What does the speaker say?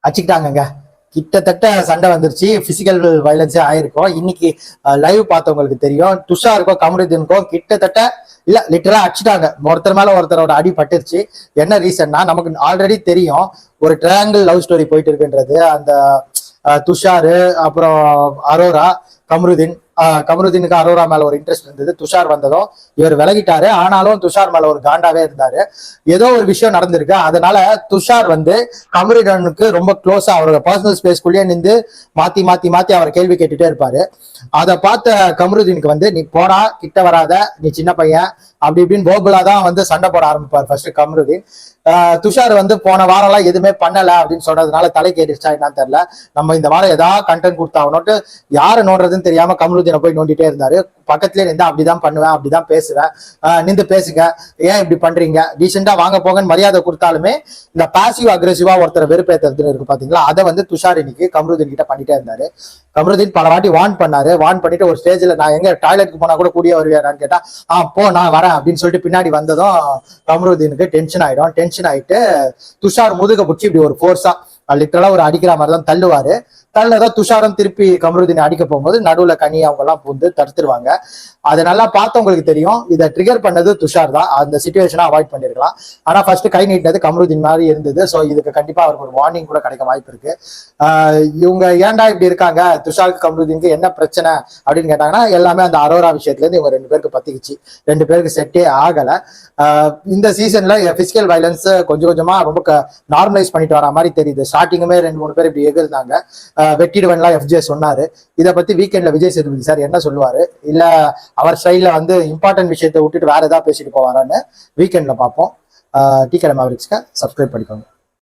அடிச்சுக்கிட்டாங்கங்க. கிட்டத்தட்ட சண்டை வந்துருச்சு, பிசிக்கல் வயலன்ஸே ஆயிருக்கும். இன்னைக்கு லைவ் பார்த்தவங்களுக்கு தெரியும். துஷாருக்கும் கமருதீனுக்கும் கிட்டத்தட்ட இல்ல லிட்டரலா அடிச்சுட்டாங்க. ஒருத்தர் மேல ஒருத்தரோட அடி பட்டுருச்சு. என்ன ரீசன்னா, நமக்கு ஆல்ரெடி தெரியும் ஒரு ட்ரையாங்கிள் லவ் ஸ்டோரி போயிட்டு இருக்குன்றது. அந்த துஷாரு, அப்புறம் அரோரா, கமருதீன். கமருதீனுக்கு அரோரா மேல ஒரு இன்ட்ரெஸ்ட் இருந்தது. துஷார் வந்ததும் இவர் விலகிட்டாரு. ஆனாலும் துஷார் மேல ஒரு காண்டாவே இருந்தாரு. ஏதோ ஒரு விஷயம் நடந்திருக்கு. அதனால துஷார் வந்து கமருதீனுக்கு ரொம்ப க்ளோஸா அவரோட பர்சனல் ஸ்பேஸ்க்குள்ளேயே நின்று மாத்தி மாத்தி மாத்தி அவர் கேள்வி கேட்டுட்டே இருப்பாரு. அதை பார்த்த கமருதீனுக்கு வந்து, நீ போடா, கிட்ட வராத, நீ சின்ன பையன், அப்படி இப்படின்னு வேர்பலா தான் வந்து சண்டை போட ஆரம்பிப்பார் ஃபர்ஸ்ட் கமருதீன். துஷார் வந்து போன வாரம் எல்லாம் எதுவுமே பண்ணல அப்படின்னு சொல்றதுனால தலை கேட்டுச்சா என்னன்னு தெரியல. நம்ம இந்த வாரம் ஏதாவது கண்டென்ட் கொடுத்தாங்கன்னு யாரை நோண்டுறதுன்னு தெரியாம கமருதீனை போய் நோண்டிட்டே இருந்தாரு. பக்கத்துலேயே நின்று அப்படிதான் பண்ணுவேன், அப்படிதான் பேசுவேன், நின்று பேசுங்க, ஏன் இப்படி பண்றீங்க, டீசெண்டா வாங்க போங்கன்னு மரியாதை கொடுத்தாலுமே இந்த பாசிவ் அக்ரெசிவா ஒருத்தர் வெறுப்பேற்றுறதுன்னு இருக்கு பாத்தீங்களா, அதை வந்து துஷார் இன்னைக்கு கமருதீன் கிட்ட பண்ணிட்டே இருந்தாரு. கமருதீன் பல வாட்டி வார்ன் பண்ணாரு. வார்ன் பண்ணிட்டு ஒரு ஸ்டேஜ்ல நான் எங்க டாய்லெட்டுக்கு போனா கூட கூடிய வருவியாரான்னு கேட்டா, போ நான் வரேன் அப்படின்னு சொல்லிட்டு பின்னாடி வந்ததும் கமருதீனுக்கு டென்ஷன் ஆயிடும். டென்ஷன் ஆயிட்டு துஷார் முதுக பிடிச்சி இப்படி ஒரு ஃபோர்ஸா லிட்டரலா ஒரு அடிக்கிற மாதிரி தான் தள்ளுவாரு. தள்ளதான் துஷாரம் திருப்பி கமருதீனை அடிக்க போகும்போது நடுவுல கனி அவங்க எல்லாம் பூந்து தடுத்துருவாங்க. அதை நல்லா பார்த்தவங்களுக்கு தெரியும் இதை ட்ரிகர் பண்ணது துஷார் தான். அந்த சிச்சுவேஷனை அவாய்ட் பண்ணிருக்கலாம். ஆனா ஃபர்ஸ்ட் கை நீட்டினது கமருதீன் மாதிரி இருந்தது. ஸோ இதுக்கு கண்டிப்பா அவருக்கு ஒரு வார்னிங் கூட கிடைக்க வாய்ப்பு இருக்கு. இவங்க ஏன்டா இப்படி இருக்காங்க, துஷாருக்கு கமருதீனுக்கு என்ன பிரச்சனை அப்படின்னு கேட்டாங்கன்னா, எல்லாமே அந்த அரோரா விஷயத்துல இருந்து இவங்க 2 பேருக்கு பத்திக்கிச்சு. 2 பேருக்கு செட்டே ஆகல. இந்த சீசன்ல பிசிக்கல் வயலன்ஸ் கொஞ்சம் கொஞ்சமா ரொம்ப நார்மலைஸ் பண்ணிட்டு வர மாதிரி தெரியுது. ஸ்டார்டிங்குமே 2-3 பேர் இப்படி எதிர்த்தாங்க. வெட்டிடுவன்லாம் எஃப்ஜே சொன்னாரு. இதை பத்தி வீக்கெண்ட்ல விஜய் சேதுபதி சார் என்ன சொல்லுவாரு, இல்ல அவர் ஸ்டைல்ல வந்து இம்பார்ட்டன்ட் விஷயத்தை விட்டுட்டு வேற ஏதாவது பேசிட்டு போவாரான்னு வீக்கெண்ட்ல பார்ப்போம். டீ கடை மேவரிக்ஸ்க்கு சப்ஸ்கிரைப் பண்ணிக்கோங்க.